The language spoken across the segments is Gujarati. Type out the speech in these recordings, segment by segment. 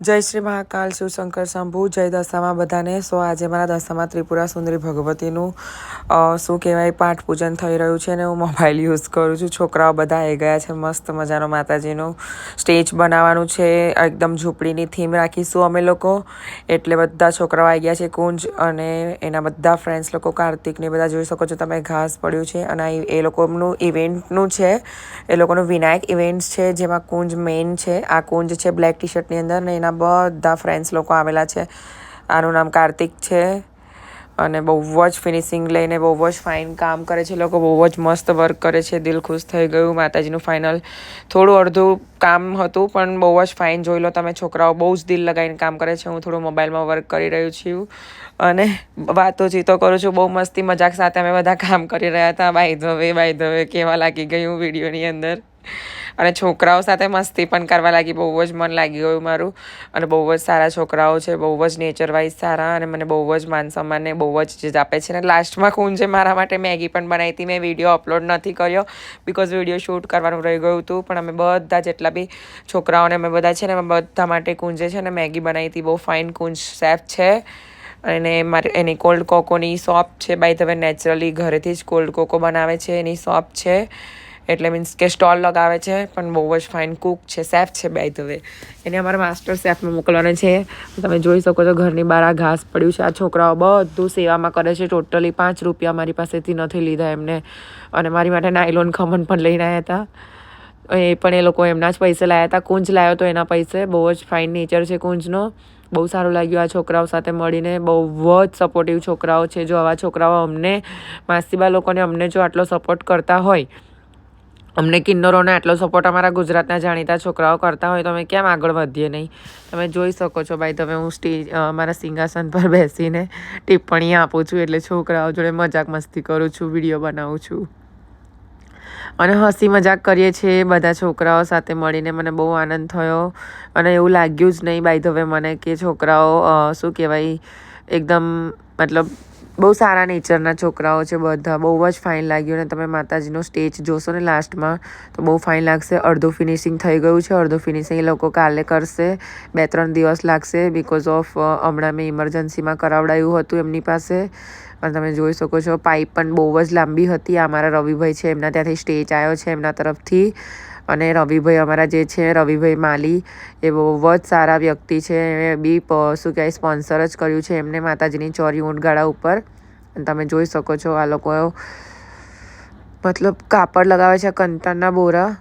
જય શ્રી મહાકાલ, શિવશંકર શંભુ, જય દશામાં બધાને. આજે મારા દશામાં ત્રિપુરા સુંદરી ભગવતીનું શું કહેવાય પાઠ પૂજન થઈ રહ્યું છે ને હું મોબાઈલ યુઝ કરું છું. છોકરાઓ બધા આવી ગયા છે. મસ્ત મજાનો માતાજીનું સ્ટેજ બનાવવાનું છે. એકદમ ઝૂંપડીની થીમ રાખીશું અમે લોકો. એટલે બધા છોકરાઓ આવી ગયા છે. કુંજ અને એના બધા ફ્રેન્ડ્સ લોકો, કાર્તિકને બધા જોઈ શકો છો તમે. ઘાસ પડ્યું છે અને એ લોકોનું ઇવેન્ટનું છે. એ લોકોનું વિનાયક ઇવેન્ટ્સ છે જેમાં કુંજ મેઇન છે. આ કુંજ છે બ્લેક ટી શર્ટની અંદર ને એના બધા ફ્રેન્ડ્સ લોકો આવેલા છે. આનું નામ કાર્તિક છે અને બહુ જ ફિનિશિંગ લઈને બહુ જ ફાઇન કામ કરે છે. લોકો બહુ જ મસ્ત વર્ક કરે છે. દિલ ખુશ થઈ ગયું. માતાજીનું ફાઇનલ થોડું અડધું કામ હતું પણ બહુ જ ફાઇન. જોઈ લો તમે, છોકરાઓ બહુ જ દિલ લગાવીને કામ કરે છે. હું થોડું મોબાઈલમાં વર્ક કરી રહ્યું છું અને વાતો કરું છું. બહુ મસ્તી મજાક સાથે અમે બધા કામ કરી રહ્યા હતા. બાય ધ વે કેવા લાગી ગયું વિડીયોની અંદર. અને છોકરાઓ સાથે મસ્તી પણ કરવા લાગી. બહુ જ મન લાગી ગયું મારું. અને બહુ જ સારા છોકરાઓ છે. બહુ જ નેચર વાઇઝ સારા અને મને બહુ જ માન સન્માનને બહુ જ ચીજ આપે છે. અને લાસ્ટમાં કુંજે મારા માટે મેગી પણ બનાવી હતી. મેં વિડીયો અપલોડ નથી કર્યો બિકોઝ વિડીયો શૂટ કરવાનું રહી ગયું હતું. પણ અમે બધા જેટલા બી છોકરાઓને અમે બધા છે ને અમે બધા માટે કુંજે છે ને મેગી બનાવી હતી. બહુ ફાઇન કુંજ શેફ છે. અને એની કોલ્ડ કોકોની શોપ છે. બાય ધ વે નેચરલી ઘરેથી જ કોલ્ડ કોકો બનાવે છે. એની શોપ છે. એટલે મીન્સ કે સ્ટોલ લગાવે છે. પણ બહુ જ ફાઇન કૂક છે, શેફ છે બાય ધ વે. એને અમારા માસ્ટર શેફમાં મોકલવાના છે. તમે જોઈ શકો છો ઘરની બહાર આ ઘાસ પડ્યું છે. આ છોકરાઓ બધું સેવામાં કરે છે. ટોટલી 5 રૂપિયા મારી પાસેથી નથી લીધા એમને. અને મારી માટે નાયલોન ખમણ પણ લઈને આવ્યા હતા. એ પણ એ લોકો એમના જ પૈસે લાવ્યા હતા. કુંજ લાવ્યો તો એના પૈસે. બહુ જ ફાઇન નેચર છે કુંજનો. બહુ સારું લાગ્યું આ છોકરાઓ સાથે મળીને. બહુ જ સપોર્ટિવ છોકરાઓ છે. જો આવા છોકરાઓ અમને માસીબા લોકોને અમને જો આટલો સપોર્ટ કરતા હોય, અમને કિન્નરોને આટલો સપોર્ટ અમારા ગુજરાતના જાણીતા છોકરાઓ કરતા હોય તો અમે કેમ આગળ વધીએ નહીં. તમે જોઈ શકો છો ભાઈ. તમે હું મારા સિંહાસન પર બેસીને ટિપ્પણી આપું છું. એટલે છોકરાઓ જોડે મજાક મસ્તી કરું છું, વિડીયો બનાવું છું અને હસી મજાક કરીએ છીએ બધા છોકરાઓ સાથે મળીને. મને બહુ આનંદ થયો અને એવું લાગ્યું જ નહીં બાય ધ વે મને કે છોકરાઓ શું કહેવાય એકદમ મતલબ બહુ સારા નેચરના છોકરાઓ છે બધા. બહુ જ ફાઇન લાગ્યું. અને તમે માતાજીનો સ્ટેજ જોશો ને લાસ્ટમાં તો બહુ ફાઇન લાગશે. અડધું ફિનિશિંગ થઈ ગયું છે. અડધું ફિનિશિંગ એ લોકો કાલે કરશે. 2-3 દિવસ લાગશે બિકોઝ ઓફ હમણાં મેં ઇમરજન્સીમાં કરાવડાવ્યું હતું એમની પાસે. અને તમે જોઈ શકો છો પાઇપ પણ બહુ જ લાંબી હતી. આ મારા રવિભાઈ છે, એમના ત્યાંથી સ્ટેજ આવ્યો છે એમના તરફથી. અને રવિભાઈ અમારા જે છે રવિભાઈ માલી, એ બહુ જ સારા વ્યક્તિ છે. એ બી શું કહેવાય સ્પોન્સર જ કર્યું છે એમને માતાજીની ચોરી ઊંટગાળા ઉપર. અને તમે જોઈ શકો છો આ લોકો મતલબ કાપડ લગાવે છે કંટાના બોરા.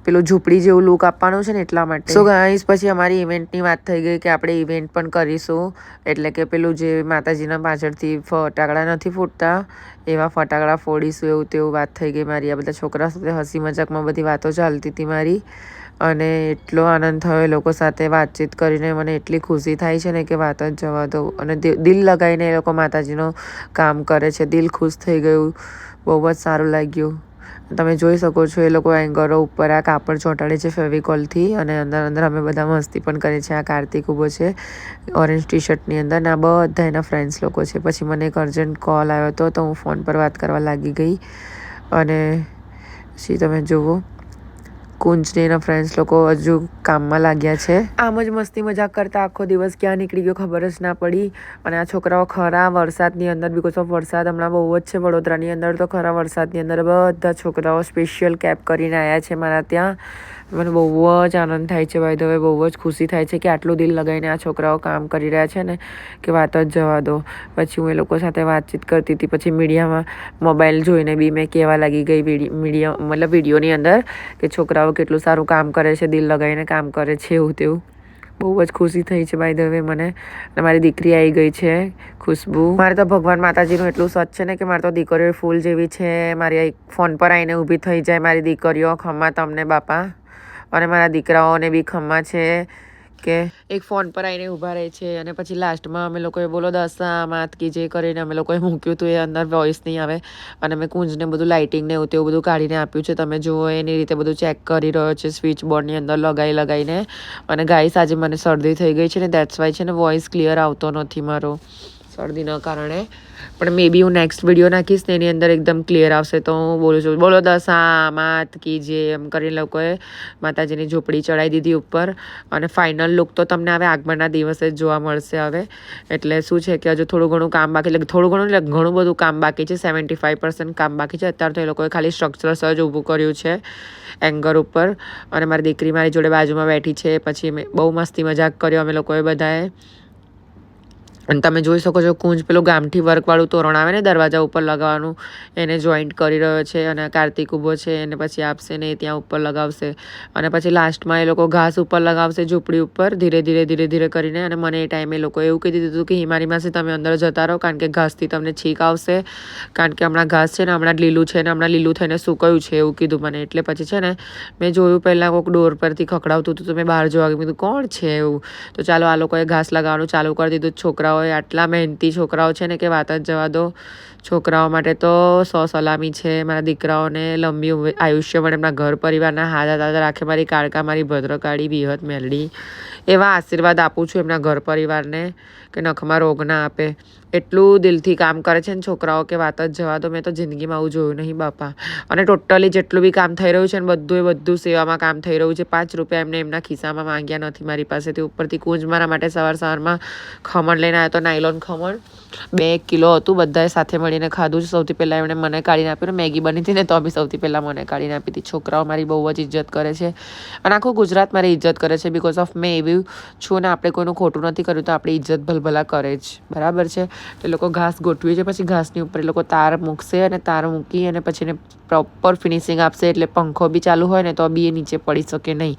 પેલું ઝૂંપડી જેવું લુક આપવાનું છે ને એટલા માટે. સો ગાઈસ, પછી અમારી ઇવેન્ટની વાત થઈ ગઈ કે આપણે ઇવેન્ટ પણ કરીશું. એટલે કે પેલું જે માતાજીના પાછળથી ફટાકડા નથી ફૂટતા એવા ફટાકડા ફોડીશું એવું તેવું વાત થઈ ગઈ મારી. આ બધા છોકરા સાથે હસી મજાકમાં બધી વાતો ચાલતી હતી મારી. અને એટલો આનંદ થયો એ લોકો સાથે વાતચીત કરીને. મને એટલી ખુશી થાય છે ને કે વાત જ જવા દો. અને દિલ લગાવીને એ લોકો માતાજીનું કામ કરે છે. દિલ ખુશ થઈ ગયું. બહુ જ સારું લાગ્યું. તમે જોઈ શકો છો એ લોકો એંગરો ઉપર આ કાપડ ચોંટાડે છે ફેવિકોલથી. અને અંદર અમે બધા મસ્તી પણ કરીએ છીએ. આ કાર્તિક ઊભો છે ઓરેન્જ ટી શર્ટની અંદર. ને આ બધા એના ફ્રેન્ડ્સ લોકો છે. પછી મને એક અર્જન્ટ કોલ આવ્યો હતો તો હું ફોન પર વાત કરવા લાગી ગઈ. અને પછી તમે જુઓ કુંજને એના ફ્રેન્ડ્સ લોકો હજુ કામમાં લાગ્યા છે. આમ જ મસ્તી મજાક કરતા આખો દિવસ ક્યાં નીકળી ગયો ખબર જ ના પડી. અને આ છોકરાઓ ખરા વરસાદની અંદર બિકોઝ ઓફ વરસાદ હમણાં બહુ જ છે વડોદરાની અંદર, તો ખરા વરસાદની અંદર બધા છોકરાઓ સ્પેશિયલ કેબ કરીને આવ્યા છે મારા ત્યાં. મને બહુ જ આનંદ થાય છે ભાઈ. હવે બહુ જ ખુશી થાય છે કે આટલું દિલ લગાવીને આ છોકરાઓ કામ કરી રહ્યા છે ને કે વાત જ જવા દો. પછી હું એ લોકો સાથે વાતચીત કરતી હતી. પછી મીડિયામાં મોબાઈલ જોઈને બી મેં કહેવા લાગી ગઈ વિડીયોની અંદર કે છોકરાઓ કેટલું સારું કામ કરે છે, દિલ લગાવીને કામ કરે છે એવું તેવું. બહુ જ ખુશી થઈ છે બાય ધ વે મને. અને મારી દીકરી આવી ગઈ છે ખુશ્બુ. મારે તો ભગવાન માતાજીનું એટલું સચ છે ને કે મારે તો દીકરીઓ ફૂલ જેવી છે. મારી ફોન પર આવીને ઊભી થઈ જાય મારી દીકરીઓ. ખમ્મા તમને બાપા. અને મારા દીકરાઓને બી ખમ્મા છે કે એક ફોન પર આવીને ઊભા રહે છે. અને પછી લાસ્ટમાં અમે લોકોએ બોલો દશા માત કી જે કરીને અમે લોકોએ મૂક્યું હતું. એ અંદર વોઇસ નહીં આવે. અને મેં કુંજને બધું લાઇટિંગને એવું તેવું બધું કાઢીને આપ્યું છે. તમે જુઓ એની રીતે બધું ચેક કરી રહ્યો છે સ્વિચ બોર્ડની અંદર લગાવીને. અને ગાઈસ આજે મને શરદી થઈ ગઈ છે ને દેટ્સ વાય છે ને વોઇસ ક્લિયર આવતો નથી મારો. શરદીના કારણે. પણ મે બી હું નેક્સ્ટ વિડીયો નાખીશ ને એની અંદર એકદમ ક્લિયર આવશે તો હું બોલું છું બોલો દશા માત કી જે એમ કરીને લોકોએ માતાજીની ઝૂંપડી ચડાવી દીધી ઉપર. અને ફાઇનલ લુક તો તમને હવે આગમનના દિવસે જ જોવા મળશે હવે. એટલે શું છે કે હજુ થોડું ઘણું કામ બાકી, એટલે થોડું ઘણું એટલે ઘણું બધું કામ બાકી છે. 75% કામ બાકી છે. અત્યારે તો એ લોકોએ ખાલી સ્ટ્રક્ચર સજ ઊભું કર્યું છે એંગર ઉપર. અને મારી દીકરી મારી જોડે બાજુમાં બેઠી છે. પછી મેં બહુ મસ્તી મજાક કર્યો અમે લોકોએ બધાએ. અને તમે જોઈ શકો છો કુંજ પેલું ગામઠી વર્કવાળું તોરણ આવે ને દરવાજા ઉપર લગાવવાનું, એને જોઈન્ટ કરી રહ્યો છે. અને કાર્તિક ઊભો છે, એને પછી આપશે ને એ ત્યાં ઉપર લગાવશે. અને પછી લાસ્ટમાં એ લોકો ઘાસ ઉપર લગાવશે ઝૂંપડી ઉપર ધીરે ધીરે કરીને. અને મને એ ટાઈમે એ લોકોએ એવું કહી દીધું હતું કે હિમાની માસી તમે અંદર જતા રહો, કારણ કે ઘાસથી તમને છીક આવશે. કારણ કે હમણાં ઘાસ છે ને હમણાં લીલું છે ને હમણાં લીલું થઈને સુકાયું છે એવું કીધું મને. એટલે પછી છે ને મેં જોયું પહેલાં કોઈક ડોર પરથી ખખડાવતું હતું તો મેં બહાર જોવા કીધું કોણ છે એવું. તો ચાલો આ લોકોએ ઘાસ લગાવવાનું ચાલુ કરી દીધું. છોકરાઓએ આટલા મહેનતી છોકરાઓ છે ને કે વાત જ જવા દો. છોકરાઓ માટે તો 100 સલામી છે. મારા દીકરાઓને લંબી આયુષ્ય મળે, એમના ઘર પરિવારના હાથ હાથ રાખે. મારી કાળકા મારી ભદ્રકાળી બિહત મેલડી એવા આશીર્વાદ આપું છું એમના ઘર પરિવારને કે નખમાં રોગ ના આપે. એટલું દિલથી કામ કરે છે ને છોકરાઓ કે વાત જ જવા દો. મેં તો જિંદગીમાં આવું જોયું નહીં બાપા. અને ટોટલી જેટલું બી કામ થઈ રહ્યું છે ને બધું સેવામાં કામ થઈ રહ્યું છે. 5 રૂપિયા એમને એમના ખિસ્સામાં માંગ્યા નથી મારી પાસેથી. ઉપરથી કુંજ મારા માટે સવારમાં ખમણ લઈને આવ્યો તો નાયલોન ખમણ 2 કિલો હતું. બધાએ સાથે મળીને ખાધું છે. સૌથી પહેલાં એમણે મને કાઢીને આપ્યું. મેગી બની હતી ને તો બી સૌથી પહેલાં મને કાઢીને આપી હતી. છોકરાઓ મારી બહુ જ ઇજ્જત કરે છે અને આખું ગુજરાત મારી ઇજ્જત કરે છે. બિકોઝ ઓફ મેં એવી છું ને આપણે કોઈનું ખોટું નથી કર્યું તો આપણી ઇજ્જત ભલભલા કરે જ, બરાબર છે. એ લોકો ઘાસ ગોઠવી છે, પછી ઘાસની ઉપર એ લોકો તાર મૂકશે અને તાર મૂકી અને પછી એને પ્રોપર ફિનિશિંગ આપશે. એટલે પંખો બી ચાલુ હોય ને તો બી એ નીચે પડી શકે નહીં,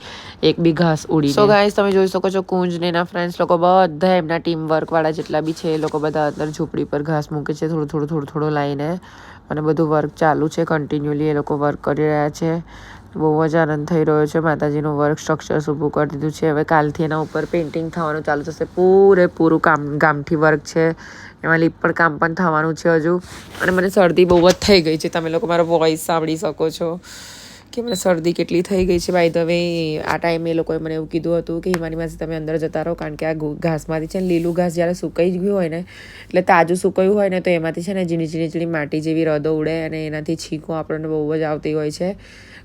એક બી ઘાસ ઉડી. સો ગાઈસ તમે જોઈ શકો છો કુંજ ને એના ફ્રેન્ડ્સ લોકો બધા એમના ટીમ વર્કવાળા જેટલા બી છે એ લોકો બધા અંદર ઝૂંપડી પર ઘાસ મૂકે છે થોડું લાઈને. અને બધું વર્ક ચાલુ છે કન્ટિન્યુઅલી. એ લોકો વર્ક કરી રહ્યા છે. બહુ જ આનંદ થઈ રહ્યો છે. માતાજીનું વર્ક સ્ટ્રક્ચર્સ ઊભું કરી દીધું છે. હવે કાલથી એના ઉપર પેઇન્ટિંગ થવાનું ચાલુ થશે. પૂરેપૂરું ગામઠી વર્ક છે. એમાં લીપ પર કામ પણ થવાનું છે હજુ. અને મને શરદી બહુ જ થઈ ગઈ છે. તમે લોકો મારો વોઇસ સાંભળી શકો છો કે મને શરદી કેટલી થઈ ગઈ છે. બાય ધ વે આ ટાઈમે એ લોકોએ મને એવું કીધું હતું કે હિમાની માસી તમે અંદર જતા રહો, કારણ કે આ ઘાસમાંથી છે ને લીલું ઘાસ જ્યારે સુકાઈ ગયું હોય ને, એટલે તાજું સુકાયું હોય ને તો એમાંથી છે ને ઝીણી માટી જેવી રદો ઉડે અને એનાથી છીકો આપણને બહુ જ આવતી હોય છે.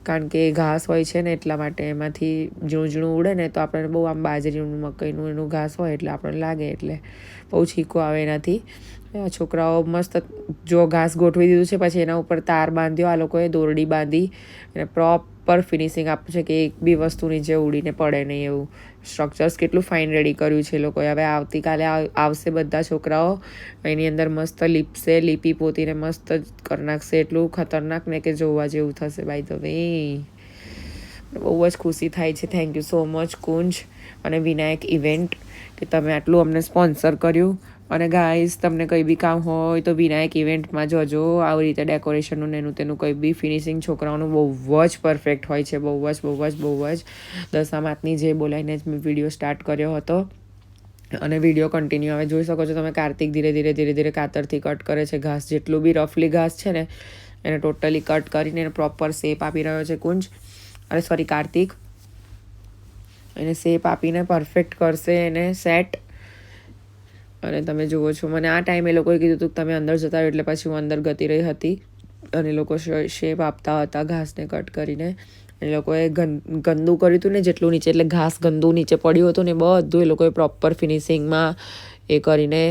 કારણ કે ઘાસ હોય છે ને એટલા માટે એમાંથી ઝીણું ઉડે ને તો આપણને બહુ આમ બાજરીનું મકાઈનું એનું ઘાસ હોય એટલે આપણને લાગે, એટલે બહુ છીકો આવે એનાથી. છોકરાઓ મસ્ત જો ઘાસ ગોઠવી દીધું છે, પછી એના ઉપર તાર બાંધ્યો આ લોકોએ, દોરડી બાંધી અને પ્રોપર ફિનિશિંગ આપ્યું છે કે એક બી વસ્તુ નીચે ઉડીને પડે નહીં એવું. સ્ટ્રક્ચર્સ કેટલું ફાઇન રેડી કર્યું છે લોકોએ. હવે આવતીકાલે આવશે બધા છોકરાઓ, એની અંદર મસ્ત લીપશે, લીપી પોતીને મસ્ત કરી નાખશે. એટલું ખતરનાક ને કે જોવા જેવું થશે. બાય ધ વે બહુ જ ખુશી થાય છે. થેન્ક યુ સો મચ કુંજ અને વિનાયક ઇવેન્ટ કે તમે આટલું અમને સ્પોન્સર કર્યું. અને ગાઈઝ તમને કંઈ બી કામ હોય તો વિનાયક ઇવેન્ટમાં જજો. આવી રીતે ડેકોરેશનનું ને એનું તેનું કંઈ બી ફિનિશિંગ છોકરાઓનું બહુ જ પરફેક્ટ હોય છે. બહુ જ દશામાતની જે બોલાવીને જ મેં વિડીયો સ્ટાર્ટ કર્યો હતો અને વિડીયો કન્ટિન્યુ હવે જોઈ શકો છો તમે. કાર્તિક ધીરે ધીરે કાતરથી કટ કરે છે ઘાસ. જેટલું બી રફલી ઘાસ છે ને એને ટોટલી કટ કરીને એને પ્રોપર શેપ આપી રહ્યો છે કુંજ, અરે સોરી કાર્તિક. એને શેપ આપીને પરફેક્ટ કરશે એને સેટ. અને તમે જુઓ છો મને આ ટાઈમે એ લોકોએ કીધું હતું કે તમે અંદર જતા રહો, એટલે પછી હું અંદર ગતી રહી હતી અને લોકો શેપ આપતા હતા ઘાસને કટ કરીને. એ લોકોએ ગંદુ કર્યું હતું ને જેટલું નીચે, એટલે ઘાસ ગંદુ નીચે પડ્યું હતું ને બધું એ લોકોએ પ્રોપર ફિનિશિંગમાં એ કરીને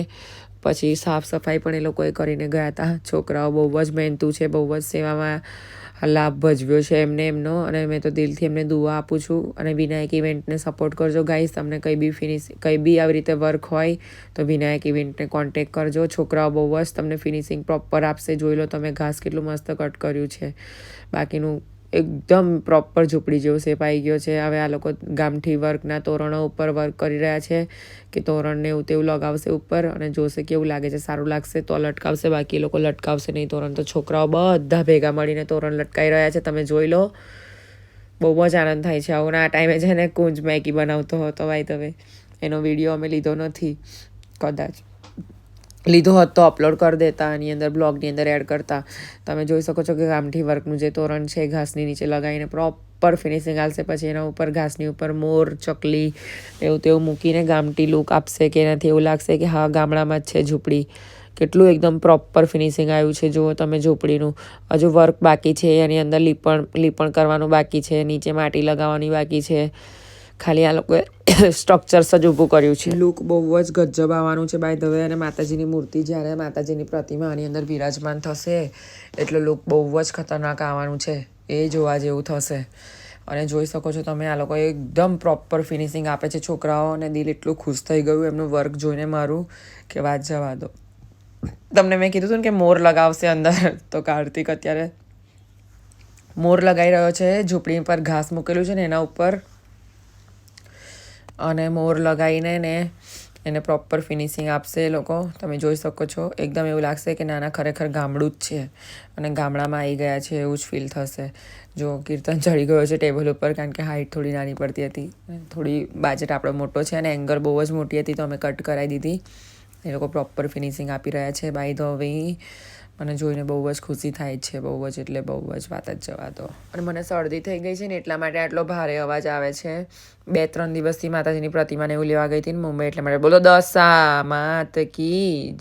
પછી સાફ સફાઈ પણ એ લોકોએ કરીને ગયા હતા. છોકરાઓ બહુ જ મહેનતુ છે, બહુ જ સેવામાં લાભ ભજવ્યો છે એમને એમનો. અને મેં તો દિલથી એમને દુઆ આપું છું. અને વિનાયક ઇવેન્ટને સપોર્ટ કરજો ગાઈઝ. તમને કંઈ બી આવી રીતે વર્ક હોય તો વિનાયક ઇવેન્ટને કોન્ટેક કરજો. છોકરાઓ બહુ જ તમને ફિનિશિંગ પ્રોપર આપશે. જોઈ લો તમે ઘાસ કેટલું મસ્ત કટ કર્યું છે. બાકીનું એકદમ પ્રોપર ઝૂંપડી જેવો શેપ આવી ગયો છે. હવે આ લોકો ગામઠી વર્કના તોરણો ઉપર વર્ક કરી રહ્યા છે કે તોરણને એવું તેવું લગાવશે ઉપર અને જોશે કેવું લાગે છે. સારું લાગશે તો લટકાવશે, બાકી એ લોકો લટકાવશે નહીં તોરણ. તો છોકરાઓ બધા ભેગા મળીને તોરણ લટકાઈ રહ્યા છે. તમે જોઈ લો, બહુ જ આનંદ થાય છે. આવું આ ટાઈમે છે ને કુંજ મેગી બનાવતો હતો. ભાઈ તમે એનો વિડીયો અમે લીધો નથી, કદાચ લીધો હોત તો અપલોડ કરી દેતા, એની અંદર બ્લોગની અંદર એડ કરતા. તમે જોઈ શકો છો કે ગામઠી વર્કનું જે તોરણ છે ઘાસની નીચે લગાવીને પ્રોપર પ્રોપર ફિનિશિંગ આવશે. પછી એના ઉપર ઘાસની ઉપર મોર, ચકલી એવું તેવું મૂકીને ગામઠી લુક આપશે કે એનાથી એવું લાગશે કે હા ગામડામાં જ છે ઝૂંપડી. કેટલું એકદમ પ્રોપર ફિનિશિંગ આવ્યું છે જુઓ તમે ઝૂંપડીનું. હજુ વર્ક બાકી છે, એની અંદર લીપણ કરવાનું બાકી છે, નીચે માટી લગાવવાની બાકી છે. ખાલી આ લોકોએ સ્ટ્રક્ચર્સ જ ઊભું કર્યું છે. લુક બહુ જ ગજબ આવવાનું છે બાય ધ વે. અને માતાજીની મૂર્તિ જ્યારે માતાજીની પ્રતિમા આની અંદર બિરાજમાન થશે એટલે લુક બહુ જ ખતરનાક આવવાનું છે. એ જોવા જેવું થશે. અને જોઈ શકો છો તમે આ લોકો એકદમ પ્રોપર ફિનિશિંગ આપે છે. છોકરાઓને દિલ એટલું ખુશ થઈ ગયું એમનું વર્ક જોઈને મારું કે વાત જવા દો. તમને મેં કીધું હતું ને કે મોર લગાવશે અંદર, તો કાર્તિક અત્યારે મોર લગાવી રહ્યો છે. ઝૂંપડી પર ઘાસ મૂકેલું છે ને એના ઉપર, અને મોર લગાવીને ને એને પ્રોપર ફિનિશિંગ આપશે એ લોકો. તમે જોઈ શકો છો એકદમ એવું લાગશે કે નાના ખરેખર ગામડું જ છે અને ગામડામાં આવી ગયા છે એવું જ ફીલ થશે. જો કીર્તન ચડી ગયો છે ટેબલ ઉપર, કારણ કે હાઇટ થોડી નાની પડતી હતી, થોડી બાજેટ આપણો મોટો છે અને એંગલ બહુ જ મોટી હતી તો અમે કટ કરાવી દીધી. એ લોકો પ્રોપર ફિનિશિંગ આપી રહ્યા છે. બાય ધ વે મને જોઈને બહુ જ ખુશી થાય છે, બહુ જ એટલે બહુ જ વાત જ જવા દો. અને મને શરદી થઈ ગઈ છે ને એટલા માટે આટલો ભારે અવાજ આવે છે. 2-3 દિવસથી માતાજીની પ્રતિમાને એવું લેવા ગઈ હતી ને મુંબઈ, એટલા માટે. બોલો દશા માત કી